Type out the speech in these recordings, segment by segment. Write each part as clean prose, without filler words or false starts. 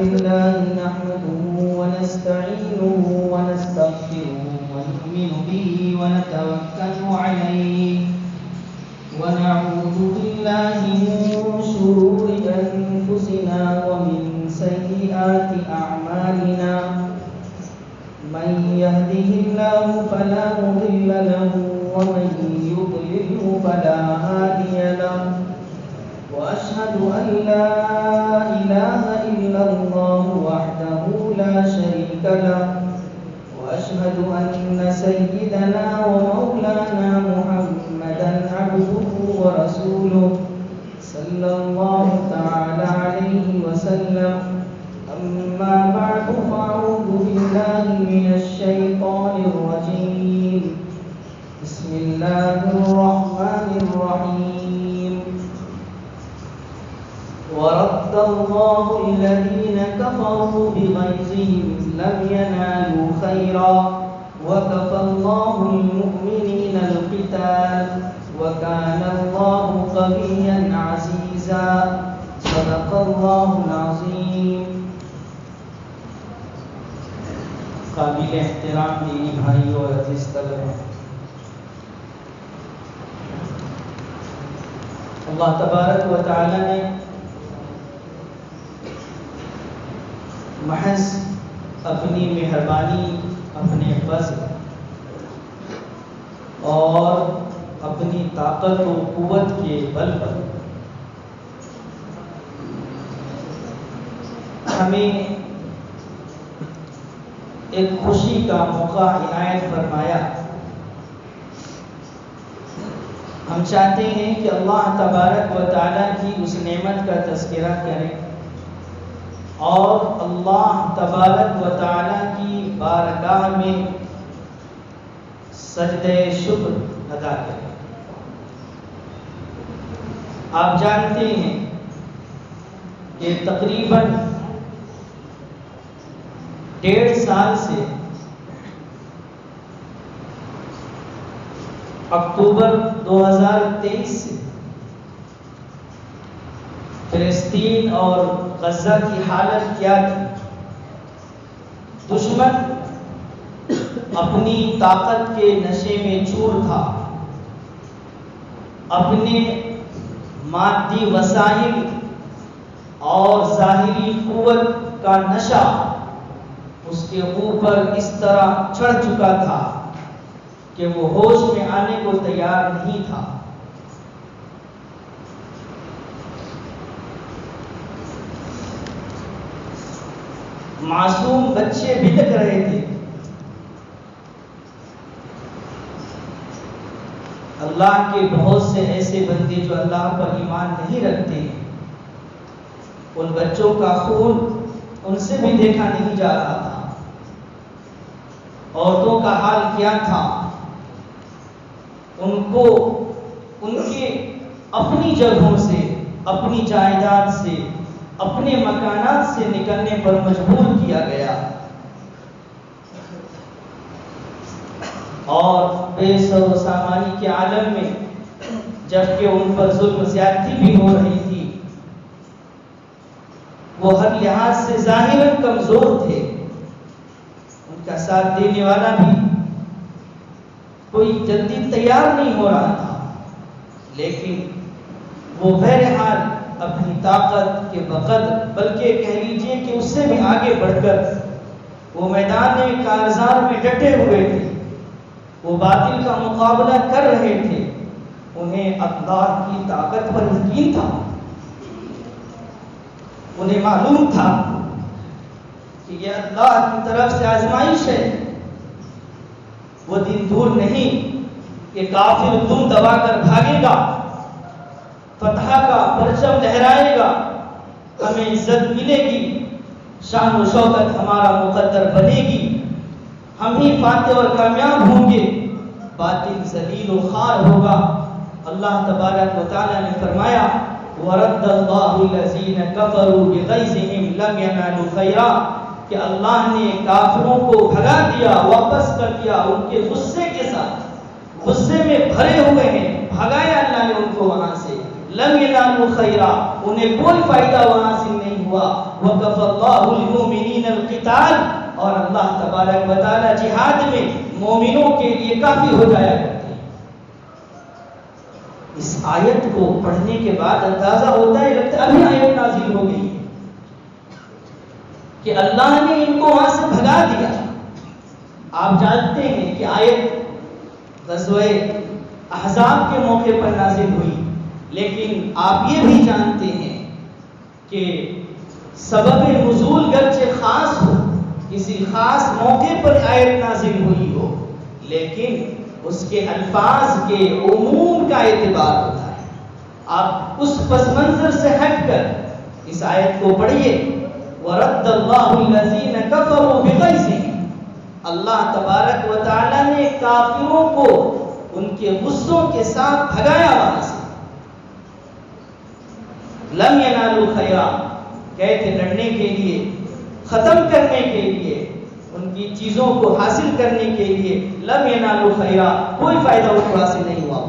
لله نحمده ونستعينه ونستغفره ونؤمن به ونتوكل عليه ونعوذ بالله من شرور أنفسنا ومن سيئات أعمالنا من يهده الله فلا مضل له ومن يضلله فلا هادي له وأشهد أن لا إله إلا الله وحده لا شريك له وأشهد أن سيدنا ومولانا محمدا عبده ورسوله صلى الله تعالى عليه وسلم أما بعد فأعوذ بالله من الشيطان الرجيم بسم الله الرحمن الرحيم ورد الله الذين كفروا بغيظهم لم ينالوا خيرا وكفى الله المؤمنين القتال وكان الله قويا عزيزا صدق الله العظيم. قابل احترام دینی بھائیوں اور عزیز طلباء، اللہ تبارک و تعالی نے محض اپنی مہربانی، اپنے فضل اور اپنی طاقت و قوت کے بل پر ہمیں ایک خوشی کا موقع عنایت فرمایا. ہم چاہتے ہیں کہ اللہ تبارک و تعالی کی اس نعمت کا تذکرہ کریں اور اللہ تبارک و تعالی کی بارگاہ میں سجدہ شکر ادا کریں. آپ جانتے ہیں کہ تقریباً 1.5 سال سے اکتوبر 2023 سے فلسطین اور غزہ کی حالت کیا تھی. دشمن اپنی طاقت کے نشے میں چور تھا، اپنے مادی وسائل اور ظاہری قوت کا نشہ اس کے اوپر اس طرح چڑھ چکا تھا کہ وہ ہوش میں آنے کو تیار نہیں تھا. معصوم بچے بھٹک رہے تھے. اللہ کے بہت سے ایسے بندے جو اللہ پر ایمان نہیں رکھتے ہیں، ان بچوں کا خون ان سے بھی دیکھا نہیں جا رہا تھا. عورتوں کا حال کیا تھا؟ ان کو ان کے اپنی جگہوں سے، اپنی جائیداد سے، اپنے مکانات سے نکلنے پر مجبور کیا گیا اور بے سر و سامانی کے عالم میں جبکہ ان پر ظلم زیادتی بھی ہو رہی تھی، وہ ہر لحاظ سے ظاہراً کمزور تھے. ان کا ساتھ دینے والا بھی کوئی جلدی تیار نہیں ہو رہا تھا، لیکن وہ بہرحال اپنی طاقت کے بقدر، بلکہ کہہ لیجئے کہ اس سے بھی آگے بڑھ کر وہ میدان کارزار میں ڈٹے ہوئے تھے. وہ باطل کا مقابلہ کر رہے تھے. انہیں اللہ کی طاقت پر یقین تھا. انہیں معلوم تھا کہ یہ اللہ کی طرف سے آزمائش ہے. وہ دن دور نہیں کہ کافر دم دبا کر بھاگے گا، فتح کا پرچم لہرائے گا، ہمیں عزت ملے گی، شان و شوکت ہمارا مقدر بنے گی، ہم ہی فاتح اور کامیاب ہوں گے، باطل ذلیل و خوار ہوگا. اللہ تبارک و تعالی نے فرمایا وَرَدَّ اللَّهُ الَّذِينَ كَفَرُوا بِغَيْظِهِمْ لَمْ يَنَالُوا خَيْرًا، کہ اللہ نے کافروں کو بھگا دیا، واپس کر دیا ان کے غصے کے ساتھ. غصے میں بھرے ہوئے ہیں، بھگایا اللہ نے ان کو وہاں سے. لم ينالوا خیرا، انہیں کوئی فائدہ وہاں حاصل نہیں ہوا. وَكَفَى اللَّهُ الْمُؤْمِنِينَ الْقِتَالَ، اور اللہ تبارک و تعالی جہاد میں مومنوں کے لیے کافی ہو جایا کرتے ہیں. اس آیت کو پڑھنے کے بعد اندازہ ہوتا ہے لگتا ہے ابھی آیت نازل ہو گئی کہ اللہ نے ان کو وہاں سے بھگا دیا. آپ جانتے ہیں کہ آیت غزوہ احزاب کے موقع پر نازل ہوئی، لیکن آپ یہ بھی جانتے ہیں کہ سبب نزول گرچہ خاص ہو، کسی خاص موقع پر آیت نازل ہوئی ہو، لیکن اس کے الفاظ کے عموم کا اعتبار ہوتا ہے. آپ اس پس منظر سے ہٹ کر اس آیت کو پڑھیے. وَرَدَّ اللَّهُ الَّذِينَ كَفَرُوا بِغَيْظِهِمْ، اللہ تبارک و تعالی نے کافروں کو ان کے غصوں کے ساتھ بھگایا وہاں سے. لم ینالوا خیرا، گئے تھے لڑنے کے لیے، ختم کرنے کے لیے، ان کی چیزوں کو حاصل کرنے کے لیے. لم ینالوا خیرا، کوئی فائدہ ان کو حاصل نہیں ہوا.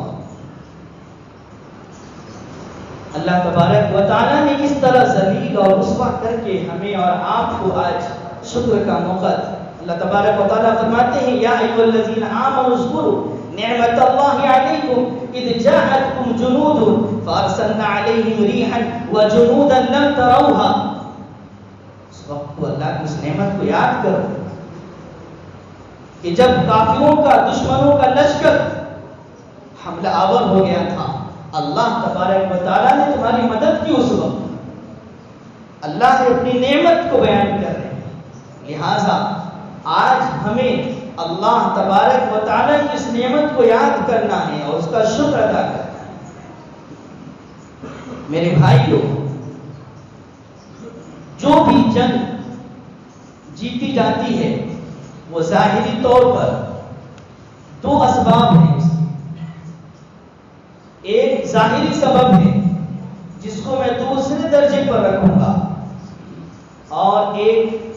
اللہ تبارک و تعالیٰ نے اس طرح ذلیل اور رسوا کر کے ہمیں اور آپ کو آج شکر کا موقع. اللہ تبارک و تعالیٰ فرماتے ہیں یا ایھا الذین آمنوا اذکروا نعمت اللہ علیکم اذ جاءتکم جنود فارسلنا علیہم ریحا وجنودا لم تروها. اس وقت کو اللہ کی اس نعمت کو یاد کرو کہ جب کافروں کا، دشمنوں کا لشکر حملہ آور ہو گیا تھا، اللہ تبارک و تعالیٰ نے تمہاری مدد کی. اس وقت اللہ نے اپنی نعمت کو بیان کر رہے ہیں. لہٰذا آج ہمیں اللہ تبارک و تعالیٰ کی اس نعمت کو یاد کرنا ہے اور اس کا شکر ادا کرنا ہے. میرے بھائیوں، جو بھی جنگ جیتی جاتی ہے وہ ظاہری طور پر دو اسباب ہیں. ایک ظاہری سبب ہے جس کو میں دوسرے درجے پر رکھوں گا، اور ایک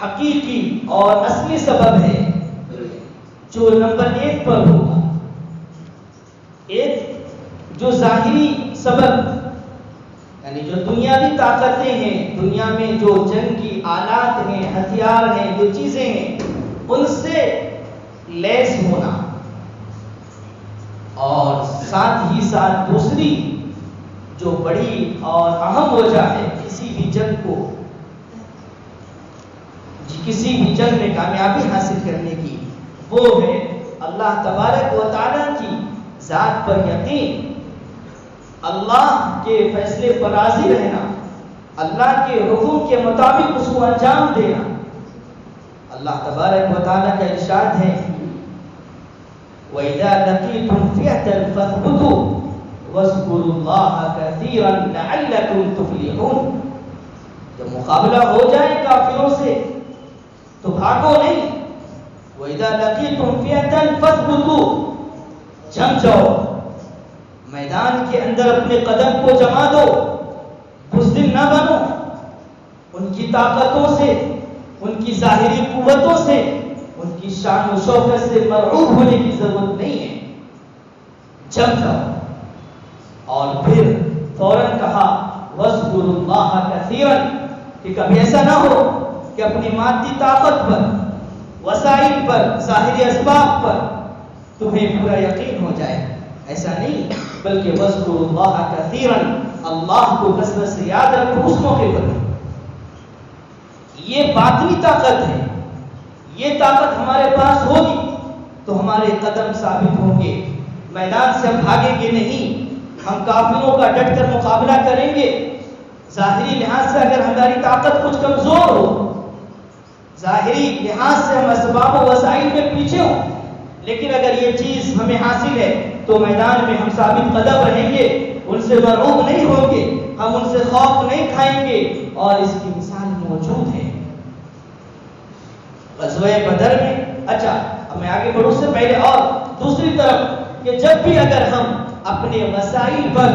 حقیقی اور اصلی سبب ہے جو نمبر 1 پر ہوگا. ایک جو ظاہری سبب یعنی جو دنیاوی طاقتیں ہیں، دنیا میں جو جنگ کی آلات ہیں، ہتھیار ہیں، جو چیزیں ہیں، ان سے لیس ہونا، اور ساتھ ہی ساتھ دوسری جو بڑی اور اہم وجہ ہے کسی بھی جنگ میں کامیابی حاصل کرنے کی، وہ ہے اللہ تبارک و تعالیٰ کی ذات پر یقین، اللہ کے فیصلے پر راضی رہنا، اللہ کے حکم کے مطابق اس کو انجام دینا. اللہ تبارک و تعالیٰ کا ارشاد ہے وَإِذَا لَقِيتُمْ فِئَةً فَاثْبُتُوا وَاذْكُرُوا اللَّهَ كَثِيرًا لَعَلَّكُمْ تُفْلِحُونَ. جب مقابلہ ہو جائے کافروں سے تو بھاگو نہیں. وَإِذَا لَقِيتُمْ فِئَةً فَاثْبُتُوا، جم جاؤ، میدان کے اندر اپنے قدم کو جما دو، بزدل نہ بنو. ان کی طاقتوں سے، ان کی ظاہری قوتوں سے، ان کی شان و شوکت سے مرعوب ہونے کی ضرورت نہیں ہے. جم جاؤ. اور پھر فوراً کہا وَاذْكُرُوا اللَّهَ كَثِيرًا، کہ کبھی ایسا نہ ہو کہ اپنی مادی طاقت پر، وسائل پر، ظاہری اسباب پر تمہیں پورا یقین ہو جائے. ایسا نہیں، بلکہ وَاذْكُرُوا اللَّهَ كَثِيرًا، اللہ کو کثرت سے یاد رکھو اس موقع پر. یہ باطنی طاقت ہے. یہ طاقت ہمارے پاس ہوگی تو ہمارے قدم ثابت ہوں گے، میدان سے ہم بھاگیں گے نہیں، ہم کافروں کا ڈٹ کر مقابلہ کریں گے. ظاہری لحاظ سے اگر ہماری طاقت کچھ کمزور ہو، ظاہری لحاظ سے ہم اسباب و وسائل میں پیچھے ہوں، لیکن اگر یہ چیز ہمیں حاصل ہے تو میدان میں ہم ثابت قدم رہیں گے، ان سے مرعوب نہیں ہوں گے، ہم ان سے خوف نہیں کھائیں گے. اور اس کی مثال موجود ہے غزوہ بدر میں. اچھا، اب میں آگے بڑھوں سے پہلے اور دوسری طرف کہ جب بھی اگر ہم اپنے وسائل پر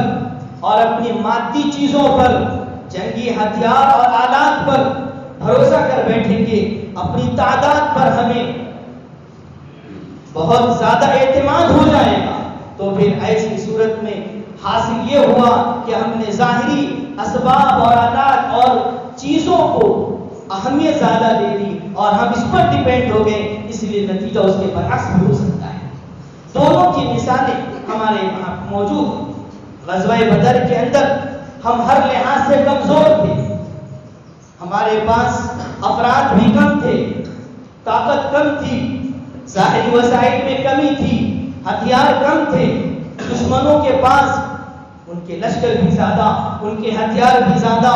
اور اپنی مادی چیزوں پر، جنگی ہتھیار اور آلات پر بھروسہ کر بیٹھیں گے، اپنی تعداد پر ہمیں بہت زیادہ اعتماد ہو جائے گا، تو پھر ایسی صورت میں حاصل یہ ہوا کہ ہم نے ظاہری اسباب اور آلات اور چیزوں کو اہمیت زیادہ دے دی اور ہم اس پر ڈیپینڈ ہو گئے، اس لیے نتیجہ اس کے برعکس بھی ہو سکتا ہے۔ دونوں کی مثالیں ہمارے یہاں موجود ہیں۔ غزوہ بدر کے اندر ہم ہر لحاظ سے کمزور تھے، ہمارے پاس افراد بھی کم تھے، طاقت کم تھی، ظاہری وسائل میں کمی تھی، ہتھیار کم تھے، دشمنوں کے پاس ان کے لشکر بھی زیادہ، ان کے ہتھیار بھی زیادہ،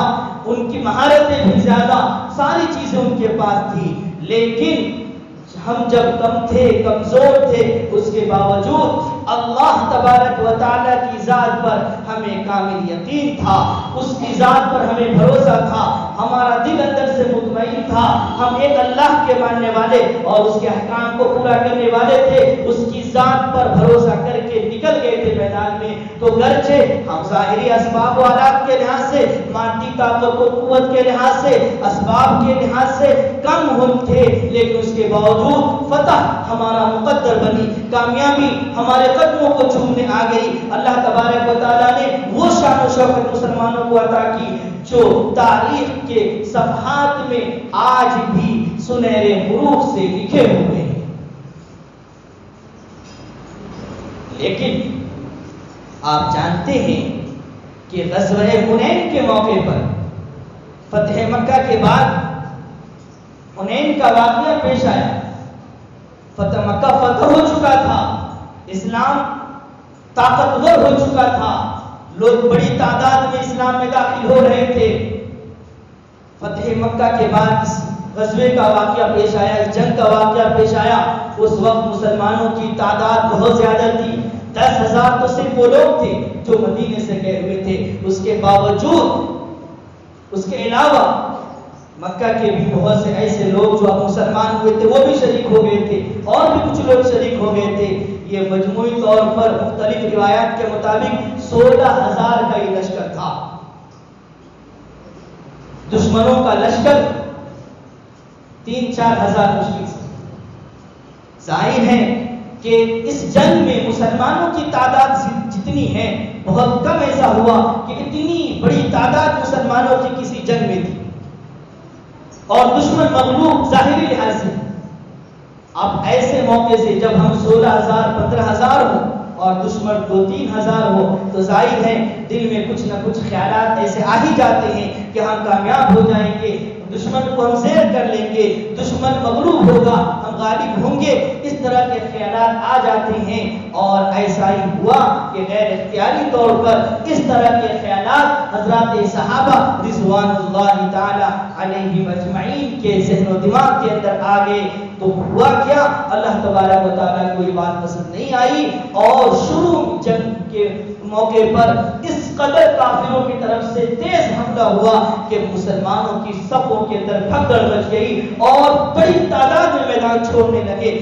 ان کی مہارتیں بھی زیادہ، ساری چیزیں ان کے پاس تھی، لیکن ہم جب کم تھے، کمزور تھے، اس کے باوجود اللہ تبارک و تعالیٰ کی ذات پر ہمیں کامل یقین تھا، اس کی ذات پر ہمیں بھروسہ تھا، ہمارا دل اندر سے مطمئن تھا، ہم ایک اللہ کے ماننے والے اور اس کے احکام کو پورا کرنے والے تھے، اس کی ذات پر بھروسہ کر کے نکل گئے تھے میدان میں۔ تو گرچہ ہم ظاہری اسباب و آلات کے لحاظ سے، مادی طاقت و قوت کے لحاظ سے، اسباب کے لحاظ سے کم ہم تھے، لیکن اس کے باوجود فتح ہمارا مقدر بنی، کامیابی ہمارے قدموں کو چھونے آ گئی۔ اللہ تبارک و تعالیٰ نے وہ شان و شوکت مسلمانوں کو عطا کی جو تاریخ کے صفحات میں آج بھی سنہرے حروف سے لکھے ہوئے ہیں۔ لیکن آپ جانتے ہیں کہ غزوہ حنین کے موقع پر، فتح مکہ کے بعد حنین کا واقعہ پیش آیا، فتح مکہ فتح ہو چکا تھا، اسلام طاقتور ہو چکا تھا، لوگ بڑی تعداد میں اسلام میں داخل ہو رہے تھے۔ فتح مکہ کے بعد اس غزوے کا واقعہ پیش آیا، اس جنگ کا واقعہ پیش آیا۔ اس وقت مسلمانوں کی تعداد بہت زیادہ تھی، 10,000 تو صرف وہ لوگ تھے جو مدینے سے گئے ہوئے تھے، اس کے باوجود، اس کے علاوہ مکہ کے بھی بہت سے ایسے لوگ جو اب مسلمان ہوئے تھے وہ بھی شریک ہو گئے تھے، اور بھی کچھ لوگ شریک ہو گئے تھے۔ یہ مجموعی طور پر مختلف روایات کے مطابق 16,000 کا یہ لشکر تھا۔ دشمنوں کا لشکر 3-4 ہزار مشکل سے۔ ظاہر ہے کہ اس جنگ میں مسلمانوں کی تعداد جتنی ہے، بہت کم ایسا ہوا کہ اتنی بڑی تعداد مسلمانوں کی کسی جنگ میں تھی، اور دشمن مغلوب ظاہری لحاظ سے۔ اب ایسے موقع سے جب ہم 16,000 15,000 ہو اور دشمن 2-3 ہزار ہو، تو ظاہر ہے دل میں کچھ نہ کچھ خیالات ایسے آ ہی جاتے ہیں کہ ہم کامیاب ہو جائیں گے، دشمن کو ہم زیر کر لیں گے، دشمن مغلوب ہوگا، ہم غالب ہوں گے، اس طرح کے خیالات آ جاتے ہیں۔ اور ایسا ہی ہوا کہ غیر اختیاری طور پر اس طرح کے خیالات حضرات صحابہ رضوان اللہ تعالی علیہم اجمعین کے ذہن و دماغ کے اندر آ گئے۔ تو ہوا کیا، اللہ تبارک و تعالیٰ کو یہ بات پسند نہیں آئی، اور شروع جنگ کے موقع پر اس قدر کافروں کی طرف سے تیز حملہ ہوا کہ مسلمانوں کی صفوں کے اندر بھگدڑ مچ گئی اور بڑی تعداد میں میدان چھوڑنے لگے۔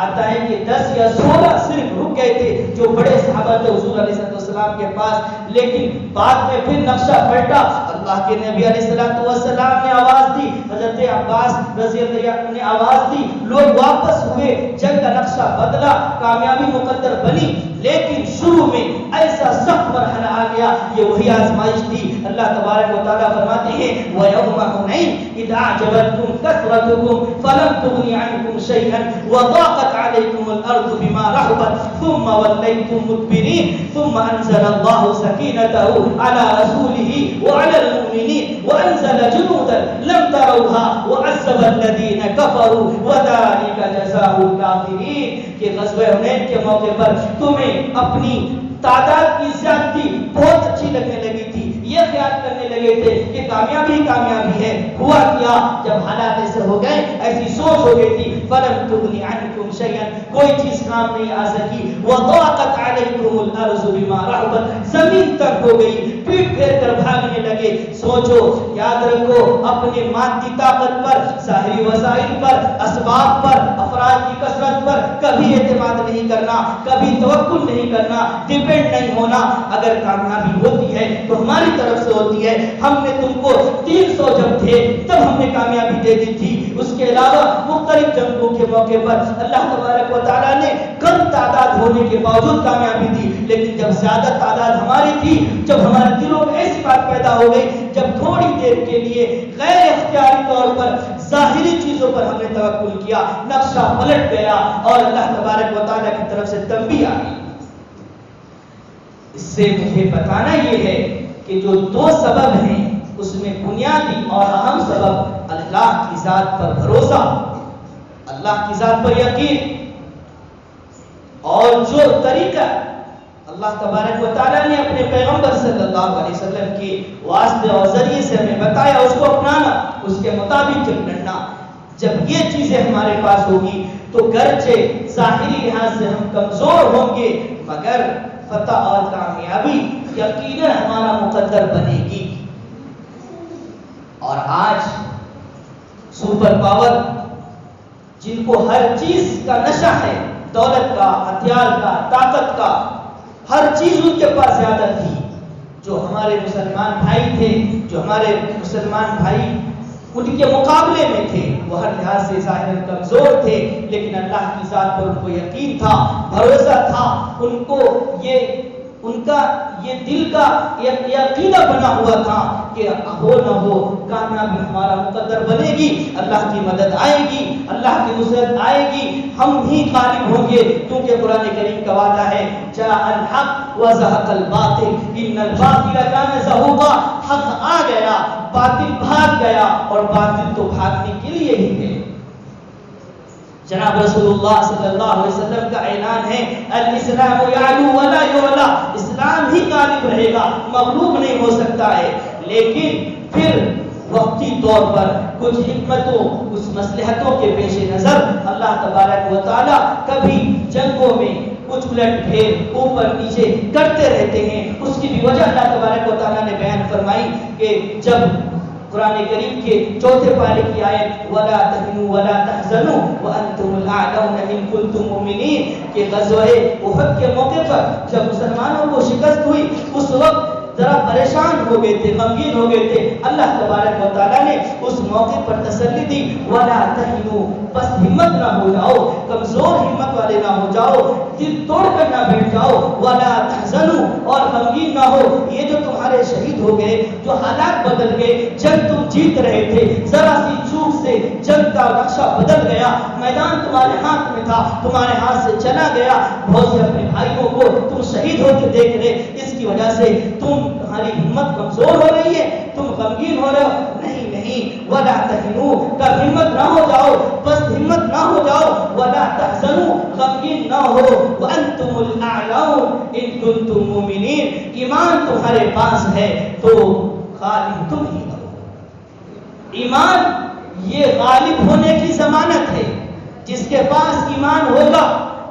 آتا ہے کہ 10 یا 16 صرف رک گئے تھے جو بڑے صحابہ تھے حضور علیہ السلام کے پاس، لیکن بعد میں پھر نقشہ پلٹا۔ اللہ کے نبی علیہ السلام نے آواز دی، حضرت عباس رضی اللہ عنہ نے آواز دی، لوگ واپس ہوئے، جنگ کا نقشہ بدلا، کامیابی مقدر بنی، لیکن شروع میں ایسا سخت مرحلہ آ گیا، یہ وہی آزمائش تھی۔ اللہ تبارک و تعالیٰ فرماتے ہیں وَيَوْمَ حُنَيْنٍ إِذْ أَعْجَبَتْكُمْ كَثْرَتُكُمْ فَلَمْ تُغْنِ عَنْكُمْ شَيْئًا وَضَاقَتْ عَلَيْكُمُ الْأَرْضُ بِمَا رَحُبَتْ ثُمَّ وَلَّيْتُمْ مُدْبِرِينَ ثُمَّ أَنزَلَ اللَّهُ سَكِينَتَهُ عَلَى رَسُولِهِ وَعَلَى الْمُؤْمِنِينَ وَأَنزَلَ جُنُودًا لَمْ تَرَوْهَا وَعَذَّبَ الَّذِينَ كَفَرُوا وَذَلِكَ جَزَاءُ الْكَافِرِينَ۔ کہ غزوہ حنین کے موقع پر تمہیں اپنی تعداد کی زیادتی بہت اچھی لگنے لگی تھی، یہ خیال کرنے لگے تھے کہ کامیابی کامیابی ہے۔ ہوا کیا، جب حالات ایسے ہو گئے، ایسی سوچ ہو گئی تھی، فَلَمْ تُغْنِ عَنْكُمْ شَيْئًا، کوئی چیز کام نہیں آ سکی، وَضَاقَتْ عَلَيْكُمُ الْأَرْضُ بِمَا رَحُبَتْ، زمین تک ہو گئی، پیٹ پھیر کر بھاگنے لگے۔ سوچو، یاد رکھو، اپنے مادی طاقت پر، ظاہری وسائل پر، اسباب پر، افراد کی کثرت پر کبھی اعتماد نہیں کرنا، کبھی توکل نہیں کرنا، ڈیپینڈ نہیں ہونا۔ اگر کامیابی ہوتی ہے تو ہماری طرف سے ہوتی ہے۔ ہم نے تم کو 300 جب تھے تب ہم نے کامیابی دے دی تھی، اس کے علاوہ مختلف جنگوں کے موقع پر اللہ تبارک و تعالیٰ نے کم تعداد ہونے کے باوجود کامیابی دی، لیکن جب زیادہ تعداد ہماری تھی، جب ہمارے دلوں میں ایسی بات پیدا ہو گئی، جب تھوڑی دیر کے لیے غیر اختیاری طور پر ظاہری چیزوں پر ہم نے توکل کیا، نقشہ پلٹ گیا اور اللہ تبارک و تعالیٰ کی طرف سے تنبیہ آ گئی۔ اس سے مجھے بتانا یہ ہے کہ جو دو سبب ہیں اس میں بنیادی اور اہم سبب اللہ کی ذات پر بھروسہ، اللہ کی ذات پر یقین، اور جو طریقہ اللہ تبارک و تعالیٰ نے اپنے پیغمبر صلی اللہ علیہ وسلم کے واسطے اور ذریعے سے ہمیں بتایا، اس کو اپنانا، اس کے مطابق چلنا۔ جب یہ چیزیں ہمارے پاس ہوگی تو گرچہ ظاہری لحاظ سے ہم کمزور ہوں گے، مگر فتح اور کامیابی یقیناً ہمارا مقدر بنے گی۔ اور آج سپر پاور جن کو ہر چیز کا نشہ ہے، دولت کا، ہتھیار کا، طاقت کا، ہر چیز ان کے پاس زیادہ تھی، جو ہمارے مسلمان بھائی تھے، جو ہمارے مسلمان بھائی ان کے مقابلے میں تھے، وہ ہر لحاظ سے ظاہر کمزور تھے، لیکن اللہ کی ذات پر ان کو یقین تھا، بھروسہ تھا، ان کو ان کا یہ دل کا ایک عقیدہ بنا ہوا تھا کہ ہو نہ ہو کامیابی ہمارا مقدر بنے گی، اللہ کی مدد آئے گی، اللہ کی نصرت آئے گی، ہم ہی غالب ہوں گے، کیونکہ قرآن کریم کا وعدہ ہے جاء الحق وزهق الباطل ان الباطل كان زهوقا، حق آ گیا، باطل بھاگ گیا، اور باطل تو بھاگنے کے لیے ہی ہے۔ جناب رسول اللہ صلی اللہ علیہ وسلم کا اعلان ہے الاسلام یعلو ولا یعلا، اسلام ہی غالب رہے گا، مغلوب نہیں ہو سکتا ہے۔ لیکن پھر وقتی طور پر کچھ حکمتوں، کچھ مصلحتوں کے پیش نظر اللہ تبارک و تعالی کبھی جنگوں میں کچھ الٹ پھیر اوپر نیچے کرتے رہتے ہیں۔ اس کی بھی وجہ اللہ تبارک و تعالی نے بیان فرمائی کہ جب قرآن کریم کے چوتھے پارے کی آیت وَلَا تَهِنُوا وَلَا تَحْزَنُوا وَأَنْتُمُ الْأَعْلَوْنَ إِن كُنتُم مُؤْمِنِينَ کہ غزوہ احد کے موقع پر جب مسلمانوں کو شکست ہوئی، اس وقت ذرا پریشان ہو گئے تھے، غمگین ہو گئے تھے، اللہ تبارک و تعالیٰ نے اس موقع پر تسلی دی وَلَا تَهِنُوا، بس ہمت نہ ہو جاؤ، کمزور ہمت والے نہ ہو جاؤ، دل توڑ کر نہ بیٹھ جاؤ، وَلَا تَحْزَنُوا، اور غمگین نہ ہو۔ یہ جو تمہارے شہید ہو گئے، جو حالات بدل گئے، جنگ تم جیت رہے تھے، ذرا سی چوک سے جنگ کا نقشہ بدل گیا، میدان تمہارے ہاتھ میں تھا، تمہارے ہاتھ سے چلا گیا، بہت سے اپنے بھائیوں کو تم شہید ہوتے دیکھ رہے، اس کی وجہ سے تمہاری ہمت کمزور ہو رہی ہے، تم غمگین ہو رہے ہو۔ نہیں نہیں، ولا تہنوا، کب ہمت نہ ہو جاؤ، بس ہمت نہ ہو جاؤ، ولا تحزنوا، غمگین نہ ہو، وانتم الاعلون ان کنتم مؤمنین، ایمان تمہارے پاس ہے تو غالب تم ہی ہو۔ ایمان یہ غالب ہونے کی ضمانت ہے، جس کے پاس ایمان ہوگا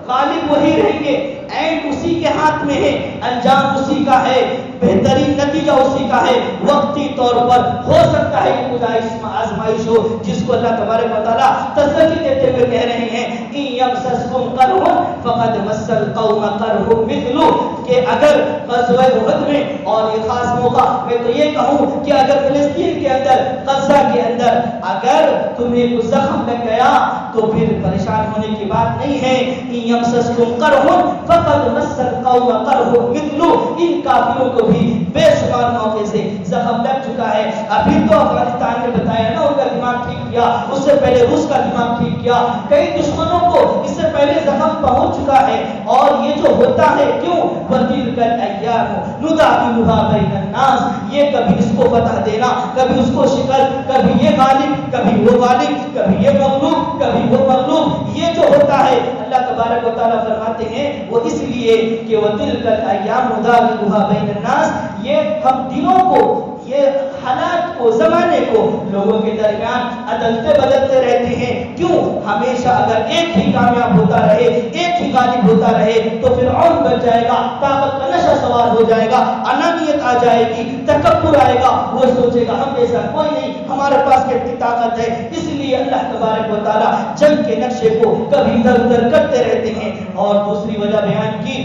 غالب وہی رہیں گے، اینڈ اسی کے ہاتھ میں ہے، انجام اسی کا ہے، بہترین نتیجہ اسی کا ہے۔ وقتی طور پر ہو سکتا ہے کہ خدا آزمائش ہو، جس کو اللہ تبارک و تعالیٰ تسلی دیتے ہوئے کہہ رہے ہیں ان یمسسکم قرح فقد مس القوم قرح مثلہ، کہ اگر غزوہ احد میں، اور یہ خاص موقع میں تو یہ کہوں کہ اگر فلسطین کے اندر، غزہ کے اندر اگر تمہیں کچھ زخم لگ گیا تو پھر پریشان ہونے کی بات نہیں ہے۔ ان یمسسکم قرح فقد مس القوم قرح مثلہ، ان کافروں کو بھی بے شمار موقع سے زخم لگ چکا ہے۔ ابھی تو افغانستان نے بتایا نا ان کا دماغ ٹھیک کیا، اس سے پہلے روس کا دماغ ٹھیک کیا، کئی دشمنوں کو اس سے پہلے زخم پہنچ چکا ہے، اور یہ جو ہوتا ہے کیوں وَتِلْكَ الْأَيَّامُ نُدَاوِلُهَا بَيْنَ النَّاسِ، یہ کبھی اس کو فتح دینا، کبھی اس کو شکست، کبھی یہ غالب، کبھی وہ غالب، کبھی یہ مغلوب، کبھی وہ مغلوب، یہ جو ہوتا ہے اللہ تبارک و تعالیٰ فرماتے ہیں وہ اس لیے کہ وَتِلْكَ الْأَيَّامُ نُدَاوِلُهَا بَيْنَ النَّاسِ، یہ ہم دنوں کو، یہ حالات کو، زمانے کو لوگوں کے درمیان عدلتے بدلتے رہتے ہیں۔ کیوں؟ ہمیشہ اگر ایک ہی کامیاب ہوتا رہے، ایک ہی غالب ہوتا رہے تو پھر اور بڑھ جائے گا، طاقت کا نشہ سوار ہو جائے گا، انانیت آ جائے گی، تکبر آئے گا، وہ سوچے گا ہم جیسا کوئی نہیں، ہمارے پاس کتنی طاقت ہے۔ اس لیے اللہ تبارک و تعالیٰ جنگ کے نقشے کو کبھی ادھر ادھر کرتے رہتے ہیں۔ اور دوسری وجہ بیان کی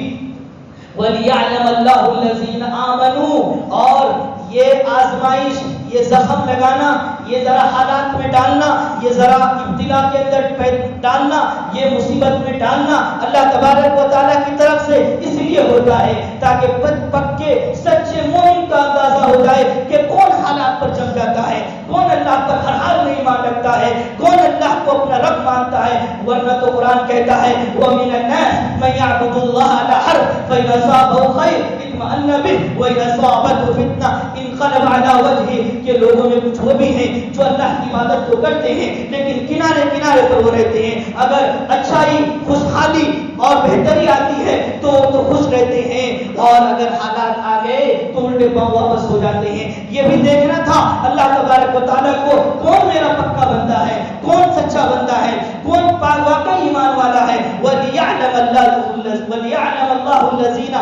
وَلِيَعْلَمَ اللَّهُ الَّذِينَ آمَنُوا، اور یہ آزمائش، یہ زخم لگانا، یہ ذرا حالات میں ڈالنا، یہ ذرا ابتلا کے اندر ڈالنا، یہ مصیبت میں ڈالنا اللہ تبارک و تعالیٰ کی طرف سے اس لیے ہوتا ہے تاکہ پکے سچے مومن کا اندازہ ہو جائے کہ کون حالات پر جم جاتا ہے، کون اللہ پر ہر حال میں ایمان رکھتا ہے، کون اللہ کو اپنا رب مانتا ہے۔ ورنہ تو قرآن کہتا ہے وَمِنَ النَّاسِ مَن يَعْبُدُ اللَّهَ عَلَى حَرْفٍ فَإِذَا أَصَابَهُ خَيْرٌ اطمأن بِهِ وَإِذَا أَصَابَتْهُ فِتْنَةٌ انقلب عَلَى وَجْهِهِ کہ لوگوں میں کچھ وہ بھی ہیں جو اللہ کی عبادت تو کرتے ہیں لیکن کنارے کنارے پر وہ رہتے ہیں، اگر اچھائی خوشحالی اور بہتری آتی ہے تو خوش رہتے ہیں، اور اگر حالات آ گئے تو الٹے پاؤں واپس ہو جاتے ہیں۔ یہ بھی دیکھنا تھا اللہ تبارک و تعالیٰ کو کون میرا پکا بندہ ہے، کون سچا بندہ ہے، کون واقعی ایمان والا ہے۔ وَلِيَعْلَمَ اللَّهُ الَّذِينَ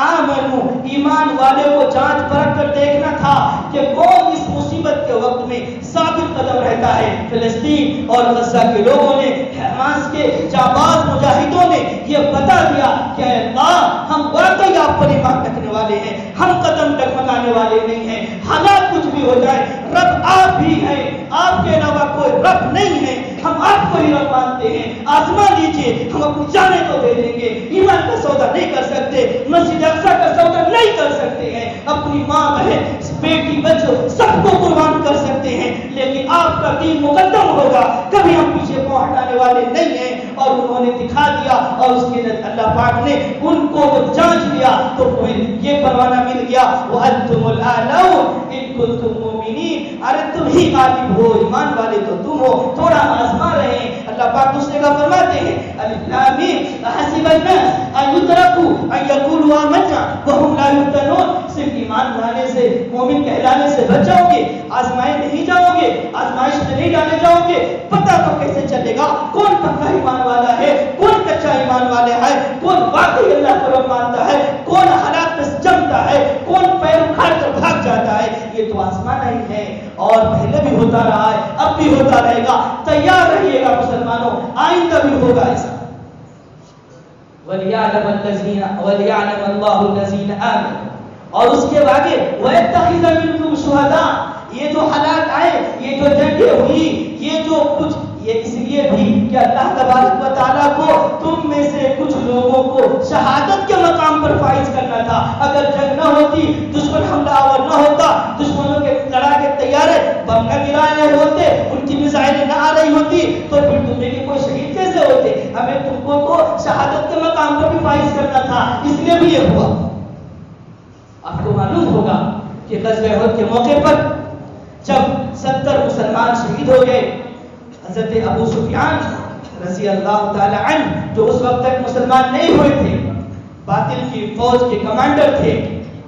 آمَنُوا ایمان والے کو جانچ پرکھ کر دیکھنا تھا کہ کون اس مصیبت کے وقت میں ثابت قدم رہتا ہے۔ فلسطین اور غزہ کے لوگوں نے، حماس کے جانباز مجاہدوں نے یہ بتا دیا کہ اے اللہ ہم واقعی آپ پر ایمان رکھنے والے ہیں، ہم قدم ڈگمگانے والے نہیں ہیں، حالات کچھ بھی ہو جائے رب آپ ہی ہیں، آپ کے علاوہ کوئی رب نہیں ہے، ہم آپ کو ہی رب مانتے ہیں، آزما لیجئے ہم اپنی جانیں تو دے دیں گے، ایمان کا سودا نہیں کر سکتے، مسجد اقصی کا سودا نہیں کر سکتے ہیں، اپنی ماں بہن بیٹی بچوں سب کو قربان کر سکتے ہیں، لیکن آپ کا دین مقدم ہوگا، کبھی ہم پیچھے پاؤں ہٹانے والے نہیں ہیں۔ اور انہوں نے دکھا دیا، اور اس کے بعد اللہ پاک نے ان کو جانچ لیا تو پھر یہ پروانہ مل گیا وَأَنْتُمُ الْأَعْلَوْنَ إِن كُنتُم مُؤْمِنِينَ، ارے تم ہی غالب ہو، ایمان والے تو تم ہو، تھوڑا آزما رہے ہیں۔ اللہ پاک دوسرے کا فرماتے ہیں الف لام میم احسب الناس ان يتركوا ان يقولوا آمنا وهم لا يفتنون، صرف ایمان لانے سے مومن کہلانے سے بچ جاؤ گے، آزمائے نہیں جاؤ گے، آزمائش میں نہیں ڈالے جاؤ گے، پتہ تو کیسے چلے گا کون پکا ایمان والا ہے، کون کچا ایمان والا ہے، کون واقعی اللہ کو رب مانتا ہے، کون حالات میں جمتا ہے، کون پیر اکھاڑ کر بھاگ جاتا ہے۔ یہ تو آزمانا ہی ہے، اور پہلے بھی ہوتا رہا ہے، اب بھی ہوتا رہے گا، تیار رہیے گا مسلمانوں، آئندہ بھی ہوگا ایسا۔ وَلِيَعْلَمَ اللَّهُ الَّذِينَ آمَنُوا، اور اس کے آگے وَيَتَّخِذَ مِنكُمْ شُهَدَاءَ، یہ جو حالات آئے، یہ جو جنگیں ہوئی، یہ جو کچھ، یہ اس لیے بھی کہ اللہ تبارک و تعالیٰ کو تم میں سے کچھ لوگوں کو شہادت کے مقام پر فائز کرنا تھا۔ اگر جنگ نہ ہوتی، دشمن حملہ آور نہ ہوتا، دشمنوں کے لڑاکے تیارے بم نہ گرا رہے ہوتے، ان کی میزائلیں نہ آ رہی ہوتی، تو پھر تم میں کوئی شہید کیسے ہوتے؟ ہمیں تم کو تو شہادت کے مقام پر بھی فائز کرنا تھا، اس لیے بھی یہ ہوا۔ آپ کو معلوم ہوگا کہ غزوہ احد کے موقع پر جب 70 مسلمان شہید ہو گئے، حضرت ابو سفیان رضی اللہ تعالی عنہ جو اس وقت تک مسلمان نہیں ہوئے تھے، باطل کی فوج کے کمانڈر تھے،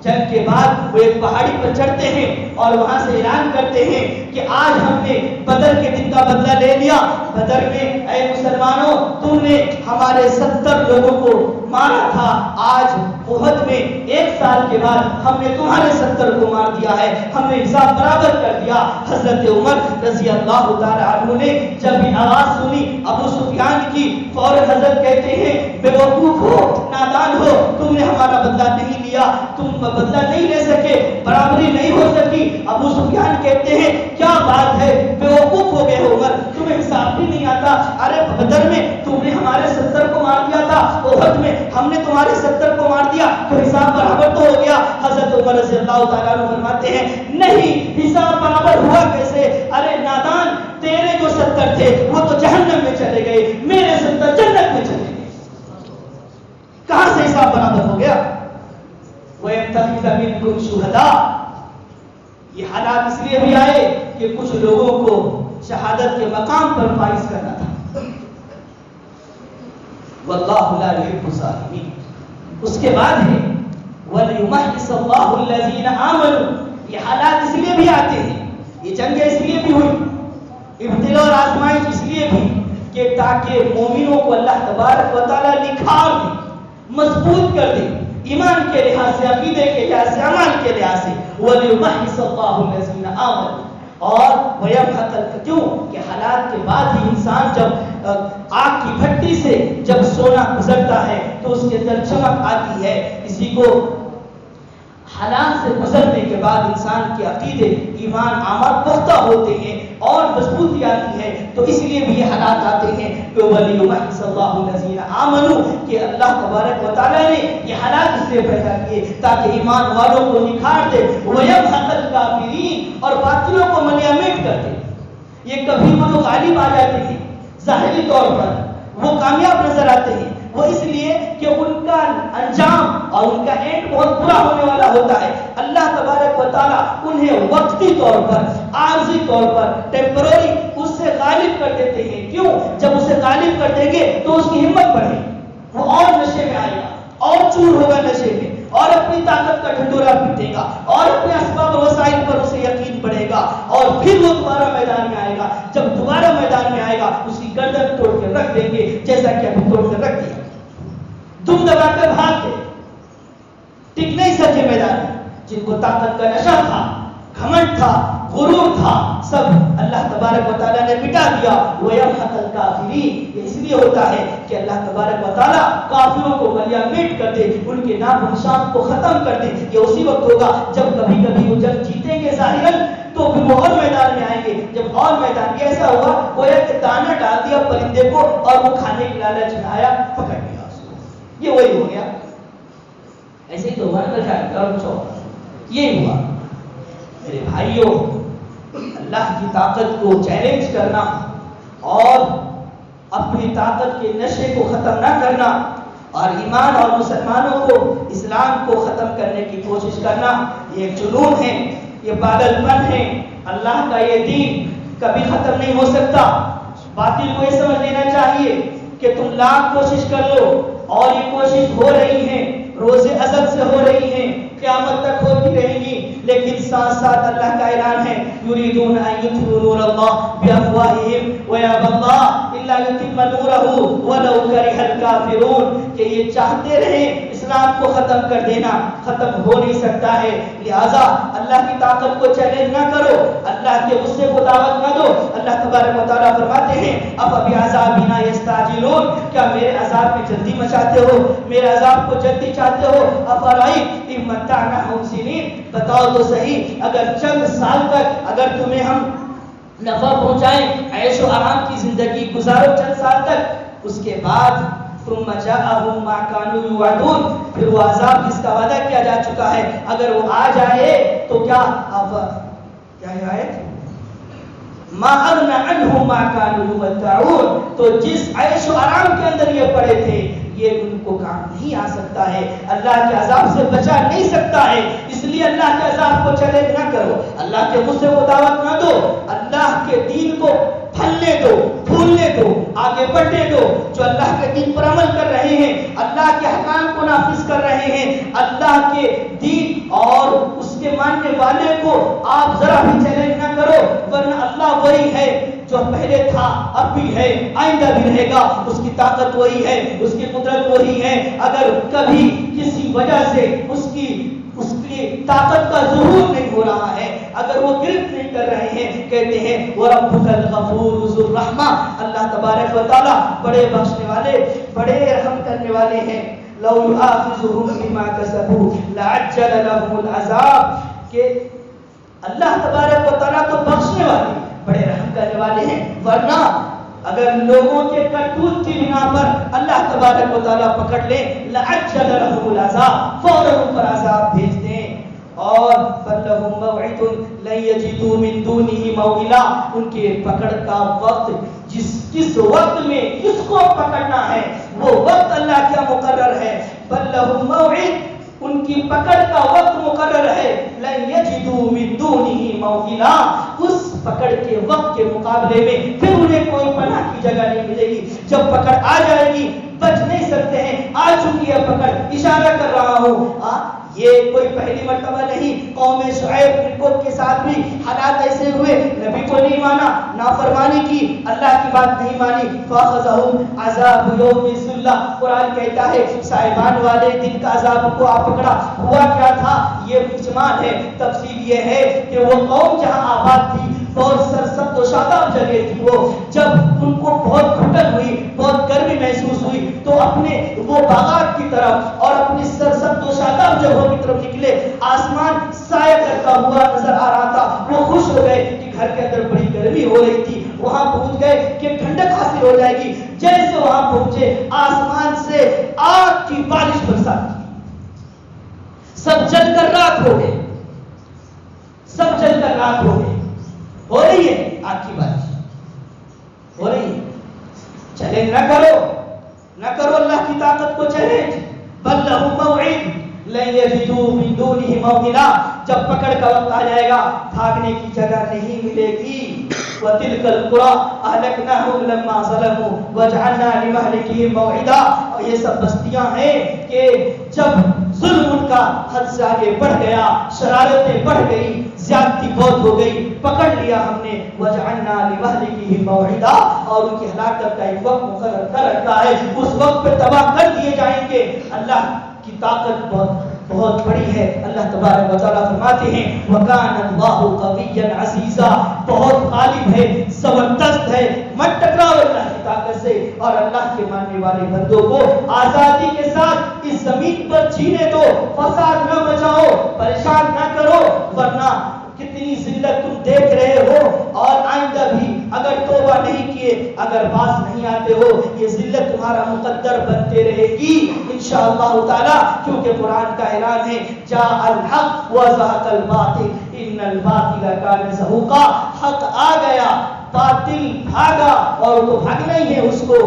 جنگ کے بعد وہ ایک پہاڑی پر چڑھتے ہیں اور وہاں سے اعلان کرتے ہیں کہ آج ہم نے بدر کے دن کا بدلہ لے لیا، بدر میں اے مسلمانوں تم نے ہمارے 70 لوگوں کو مارا تھا، آج احد میں 1 سال کے بعد ہم نے تمہارے 70 کو مار دیا ہے، ہم نے حساب برابر کر دیا۔ حضرت عمر رضی اللہ تعالی عنہ نے جب یہ آواز سنی ابو سفیان کی، فوراً حضرت کہتے ہیں بے وقوف ہو، نادان ہو، تم نے ہمارا بدلہ نہیں لیا، تم بدلہ نہیں لے سکے، برابری نہیں ہو سکی۔ ابو سفیان کہتے ہیں کیا بات ہے، بے وقوف ہو گئے ہو عمر، تمہیں حساب بھی نہیں آتا، ارے بدر میں تم نے ہمارے 70 کو مار دیا تھا، احد میں ہم نے تمہارے 70 کو مار دیا، تو حساب برابر تو ہو گیا۔ حضرت عمر رضی اللہ تعالیٰ عنہ فرماتے ہیں نہیں، حساب برابر ہوا کیسے، ارے نادان تیرے جو 70 تھے وہ تو جہنم میں چلے گئے، میرے 70 جنت میں چلے گئے، کہاں سے حساب برابر ہو گیا؟ وَيَتَّخِذَ مِنكُمْ شُهَدَاءَ، یہ حالات اس لیے بھی آئے کہ کچھ لوگوں کو شہادت کے مقام پر فائز کرنا تھا۔ وَاللَّهُ لَا يُحِبُّ الظَّالِمِينَ، اس کے بعد ہے وَلِيُمَحِّصَ اللَّهُ الَّذِينَ آمَنُوا، یہ حالات اس لیے بھی آتے ہیں، یہ جنگیں اس لیے بھی ہوئی، ابتلا اور آزمائش اس لیے بھی کہ تاکہ مومنوں کو اللہ تبارک و تعالیٰ نکھار دے، مضبوط کر دے، ایمان کے لحاظ سے، عقیدے کے لحاظ سے، عمل کے لحاظ سے۔ وَلِيُمَحِّصَ اللَّهُ الَّذِينَ آمَنُوا، اور وَيَمْحَقَ، کیوں کہ حالات کے بعد ہی انسان جب آگ کی بھٹی سے جب سونا گزرتا ہے تو اس کے اندر چمک آتی ہے، اسی کو حالات سے گزرنے کے بعد انسان کے عقیدے، ایمان، اعمال پختہ ہوتے ہیں، اور مضبوطی آتی ہے. تو اس لیے بھی یہ حالات آتے ہیں کہ وَلِيُمَحِّصَ اللَّهُ الَّذِينَ آمَنُوا کہ اللہ تبارک و تعالیٰ نے یہ حالات اس لیے پیدا کیے تاکہ ایمان والوں کو نکھار دے وَيَمْحَقَ الْكَافِرِينَ اور باطلوں کو منیامٹ کر دے. یہ کبھی وہ لوگ غالب آ جاتے ہیں ظاہری طور پر, وہ کامیاب نظر آتے ہیں, وہ اس لیے کہ ان کا انجام اور ان کا اینڈ بہت برا ہونے والا ہوتا ہے. اللہ تبارک و تعالیٰ انہیں وقتی طور پر, عارضی طور پر, ٹیمپرری اس سے غالب کر دیتے ہیں. کیوں؟ جب اسے غالب کر دیں گے تو اس کی ہمت بڑھے, وہ اور نشے میں آئے گا, اور چور ہوگا نشے میں, اور اپنی طاقت کا ڈھنڈورا پیٹے گا, اور اپنے اسباب و وسائل پر اسے یقین بڑھے گا, اور پھر وہ دوبارہ میدان میں آئے گا. جب دوبارہ میدان میں آئے گا اس کی گردن توڑ کے رکھ دیں گے جیسا کہ ابھی توڑ کے رکھ دیا. دم دبا کر بھاگ گئے, ٹک نہیں سکے میدان میں. جن کو طاقت کا نشہ تھا, گھمنڈ تھا, غرور تھا, سب اللہ تبارک و تعالیٰ نے مٹا دیا. وَيَمْحَقَ الْكَافِرِينَ یہ اس لیے ہوتا ہے کہ اللہ تبارک و تعالیٰ کافروں کو ملیامٹ کر دے, ان کے نام و نشان کو ختم کر دے. یہ اسی وقت ہوگا جب کبھی کبھی وہ جنگ جیتیں گے ظاہراً, تو پھر وہ اور میدان میں آئیں گے. جب اور میدان میں ایسا ہوا وہ ایک دانہ ڈال دیا پرندے کو اور وہ کھانے کی لالچ میں آیا, پکڑ لیا اس کو. یہ وہی ہو گیا. ایسے ہی تو ہوا نا جائے اور کچھ یہی ہوا. میرے بھائیوں, اللہ کی طاقت کو چیلنج کرنا اور اپنی طاقت کے نشے کو ختم نہ کرنا اور ایمان اور مسلمانوں کو, اسلام کو ختم کرنے کی کوشش کرنا, یہ ایک جنون ہے, یہ پاگل پن ہے. اللہ کا یہ دین کبھی ختم نہیں ہو سکتا. باطل کو یہ سمجھ لینا چاہیے کہ تم لاکھ کوشش کر لو اور یہ کوشش ہو رہی ہے, روز ازل سے ہو رہی ہے, قیامت تک ہوتی رہیں گی, لیکن ساتھ ساتھ اللہ کا اعلان ہے یریدون ان یطفئوا نور اللہ بافواہہم ویأبی اللہ الا یتم نورہ ولو کرہ الکافرون کہ یہ چاہتے رہیں اسلام کو ختم کر دینا, ختم ہو نہیں سکتا ہے. لہذا اللہ کی طاقت کو چیلنج نہ کرو, اللہ کے غصے کو دعوت نہ دو. اللہ تبارک و تعالیٰ فرماتے ہیں افبعذابنا یستعجلون کیا میرے عذاب میں جلدی مچاتے ہو, میرے عذاب کو جلدی چاہتے ہو. افرأیت ان متعناہم سنین بتاؤ تو صحیح اگر چند سال تک اگر تمہیں ہم نفع پہنچائیں, عیش و آرام کی زندگی گزارو چند سال تک, اس کے بعد ثم جاءهم ما كانوا يوعدون پھر وہ عذاب جس کا وعدہ کیا جا چکا ہے اگر وہ آ جائے تو کیا ہے آیت ما اغنى عنهم ما كانوا يمتعون تو جس عیش و آرام کے اندر یہ پڑے تھے یہ ان کو کام نہیں آ سکتا ہے, اللہ کے عذاب سے بچا نہیں سکتا ہے. اس لیے اللہ کے عذاب کو چیلنج نہ کرو, اللہ کے غصے کو دعوت نہ دو, اللہ کے دین کو پھلنے دو, پھولنے دو, آگے بڑھنے دو. جو اللہ کے دین پر عمل کر رہے ہیں, اللہ کے احکام کو نافذ کر رہے ہیں, اللہ کے دین اور اس کے ماننے والے کو آپ ذرا بھی چیلنج نہ کرو, ورنہ اللہ وہی ہے جو پہلے تھا, اب بھی ہے, آئندہ بھی رہے گا. اس کی طاقت وہی ہے, اس کی قدرت وہی ہے. اگر کبھی کسی وجہ سے اس کی طاقت کا ظہور نہیں ہو رہا ہے, اگر وہ گرفت نہیں کر رہے ہیں, کہتے ہیں وَرَبُّكَ الْغَفُورُ ذُو الرَّحْمَةِ اللہ تبارک و تعالیٰ بڑے بخشنے والے, بڑے رحم کرنے والے ہیں. لَوْ يُؤَاخِذُهُم بِمَا كَسَبُوا لَعَجَّلَ لَهُمُ الْعَذَابَ کہ اللہ تبارک و تعالیٰ تو بخشنے والے, بڑے رحم کرنے والے ہیں, ورنہ اگر لوگوں کے کرتوت کی بنا پر اللہ تبارک و تعالیٰ پکڑ لے لَعَجَّلَ لَهُمُ الْعَذَابَ فوراً ان پر عذاب بھیج دیں. اور فَلَهُمْ مَوْعِدٌ لَن يَجِدُوا مِن دُونِهِ مَوْئِلًا ان کے پکڑ کا وقت, جس وقت میں کس کو پکڑنا ہے وہ وقت اللہ کا مقرر ہے. فَلَهُمْ مَوْعِدٌ ان کی پکڑ کا وقت مقرر ہے. لَن يَجِدُوا مِن دُونِهِ مَوْئِلًا اس پکڑ کے وقت کے مقابلے میں پھر انہیں کوئی پناہ کی جگہ نہیں ملے گی. جب پکڑ آ جائے گی بچ نہیں سکتے ہیں, آ چکی ہے پکڑ, اشارہ کر رہا ہوں. یہ کوئی پہلی مرتبہ نہیں, قوم شعیب کے ساتھ بھی حالات ایسے ہوئے, نبی کو نہیں مانا, نافرمانی کی, اللہ کی بات نہیں مانی. فَأَخَذَهُمْ عَذَابُ يَوْمِ الظُّلَّةِ قرآن کہتا ہے صاحبان والے دن کا عذاب کو آ پکڑا. ہوا کیا تھا یہ اجمال ہے, تفصیل یہ ہے کہ وہ قوم جہاں آباد تھی بہت سرسبز و شاداب جگہ تھی, وہ جب ان کو بہت گھٹن ہوئی, بہت گرمی محسوس ہوئی تو اپنے وہ باغات کی طرف اور اپنی سرسبز و شاداب جگہوں کی طرف نکلے. آسمان سایہ کرتا ہوا نظر آ رہا تھا, وہ خوش ہو گئے کہ گھر کے اندر بڑی گرمی ہو رہی تھی، وہاں پہنچ گئے کہ ٹھنڈک حاصل ہو جائے گی. جیسے وہاں پہنچے آسمان سے آگ کی بارش برسات کی، سب جل کر راکھ ہو گئے، سب جل کر راکھ ہو گئے. ہو رہی ہے آگ کی بارش، ہو رہی ہے. چیلنج نہ کرو، نہ کرو اللہ کی طاقت کو چیلنج. بل لہم موعد لن یجدوا من دونہ موئلا، جب پکڑ کا وقت آ جائے گا بھاگنے کی جگہ نہیں ملے گی. وَتِلْكَ الْقُرَىٰ أَهْلَكْنَاهُمْ لَمَّا ظَلَمُوا وَجَعَلْنَا لِمَهْلِكِهِمْ مَوْعِدًا. اور یہ سب بستیاں ہیں کہ جب ظلم ان کا حد سے آگے بڑھ گیا، شرارتیں بڑھ گئی، زیادتی بہت ہو گئی، پکڑ لیا ہم نے. وَجَعَلْنَا لِمَهْلِكِهِمْ مَوْعِدًا، اور ان کی ہلاکت کا ایک وقت مقرر کر رکھا ہے، اس وقت پہ تباہ کر دیے جائیں گے. اللہ کی طاقت بہت بڑی ہے. اللہ تبارک و تعالیٰ فرماتے ہیں وَكَانَ اللَّهُ قَوِيًّا عَزِيزًا، بہت غالب ہے، زبردست ہے، مت ٹکراؤ اللہ کی طاقت سے. اور اللہ کے ماننے والے بندوں کو آزادی کے ساتھ اس زمین پر جینے دو، فساد نہ مچاؤ، پریشان نہ کرو، ورنہ کتنی ذلت تم دیکھ رہے ہو. اور آئندہ بھی اگر توبہ نہیں کیے، اگر باز نہیں آتے ہو، یہ ذلت تمہارا مقدر بنتے رہے گی انشاءاللہ تعالی. کیونکہ قرآن کا اعلان ہے جاء الحق وزهق الباطل ان الباطل کان زہوقا. حق آ گیا، باطل بھاگا، اور تو بھاگنا ہی ہے اس کو.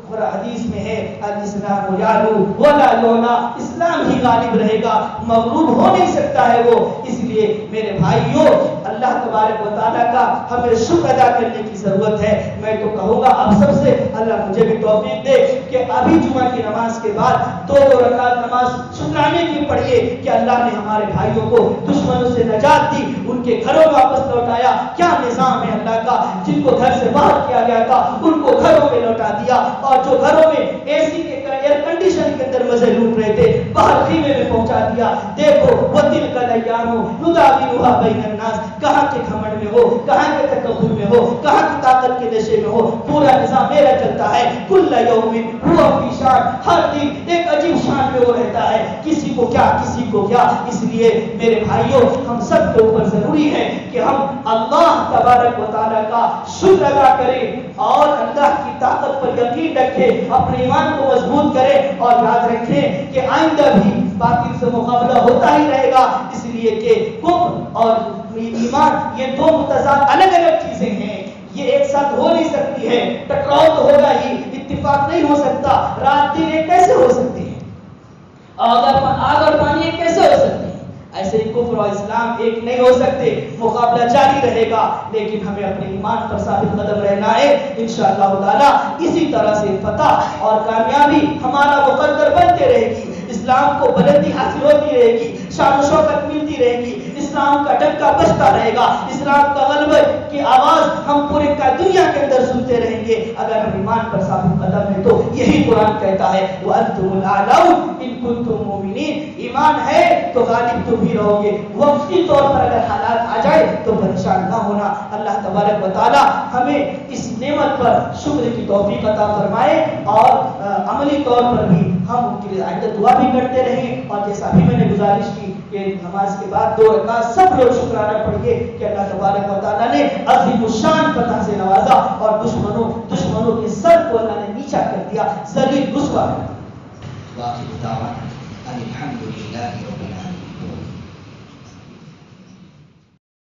اور حدیث میں ہے الاسلام یعلو ولا یعلا، اسلام ہی غالب رہے گا، مغلوب ہو نہیں سکتا ہے وہ. اس لیے میرے بھائیوں، اللہ تبارک و تعالیٰ کا ہمیں شکر ادا کرنے کی ضرورت ہے. میں تو کہوں گا آپ سب سے اللہ مجھے بھی توفیق دے کہ ابھی جمعہ کی نماز کے بعد دو رکعت نماز شکرانے کی پڑھیے کہ اللہ نے ہمارے بھائیوں کو دشمنوں سے نجات دی، ان کے گھروں میں واپس لوٹایا. کیا نظام ہے اللہ کا، جن کو گھر سے باہر کیا گیا تھا ان کو گھروں میں لوٹا دیا، اور جو گھروں میں اے سی کے ایئر کنڈیشن کے اندر مزے لوٹ رہے تھے باہر خیمے میں پہنچا دیا. دیکھو وَتِلْكَ الْأَيَّامُ نُدَاوِلُهَا بَيْنَ النَّاسِ، کہاں کے گھمنڈ میں ہو، کہاں کے تکبر میں ہو، کہاں کی طاقت کے نشے میں ہو. پورا نظام میرا چلتا ہے. كُلَّ يَوْمٍ هُوَ فِي شَأْنٍ، ہر دن ایک عجیب شان میں وہ رہتا ہے، کسی کو کیا کسی کو کیا. اس لیے میرے بھائیوں، ہم سب کے اوپر ضروری ہے کہ ہم اللہ تبارک و تعالیٰ کا شکر ادا کریں اور اللہ کی طاقت پر یقین رکھیں، اپنے ایمان کو مضبوط کریں. اور یاد رکھیں کہ آئندہ بھی باطل سے مقابلہ ہوتا ہی رہے گا، اس لیے کہ کفر اور ایمان یہ دو متضاد الگ الگ چیزیں ہیں، یہ ایک ساتھ ہو نہیں سکتی ہے. ٹکراؤ تو ہوگا ہی، اتفاق نہیں ہو سکتا. رات دن ایک کیسے ہو سکتی ہے، آگ اور پانی ایک کیسے ہو سکتی ہے؟ ایسے ہی کفر اور اسلام ایک نہیں ہو سکتے. مقابلہ جاری رہے گا، لیکن ہمیں اپنے ایمان پر ثابت قدم رہنا ہے. انشاءاللہ تعالی اسی طرح سے فتح اور کامیابی ہمارا مقدر بنتے رہے گی. اسلام کو بلندی حاصل ہوتی رہے گی، شان و شوکت ملتی رہے گی، اسلام کا ڈنکا بجتا رہے گا، اسلام کا غلبہ کی آواز ہم پورے کا دنیا کے اندر سنتے رہیں گے اگر ہم ایمان پر ثابت قدم ہیں. تو یہی قرآن کہتا ہے وَأَنْتُمُ الْأَعْلَوْنَ إِن كُنتُم مُؤْمِنِينَ. ایمان ہے تو غالب تم ہی رہو گے. وقتی طور پر اگر حالات آ جائے تو پریشان نہ ہونا. اللہ تبارک و تعالی ہمیں اس نعمت پر شکر کی توفیق عطا فرمائے اور عملی طور پر بھی ہم ان کے لیے آئندہ دعا بھی کرتے رہیں. اور جیسا بھی میں نے گزارش کی کہ نماز کے بعد 2 رکعت سب لوگ شکرانہ پڑھیے کہ اللہ تبارک و تعالیٰ نے عظیم الشان فتح سے نوازا اور دشمنوں کے سر کو اللہ نے نیچا کر دیا، ذلیل رسوا کر دیا. واخر دعوانا ان الحمد للہ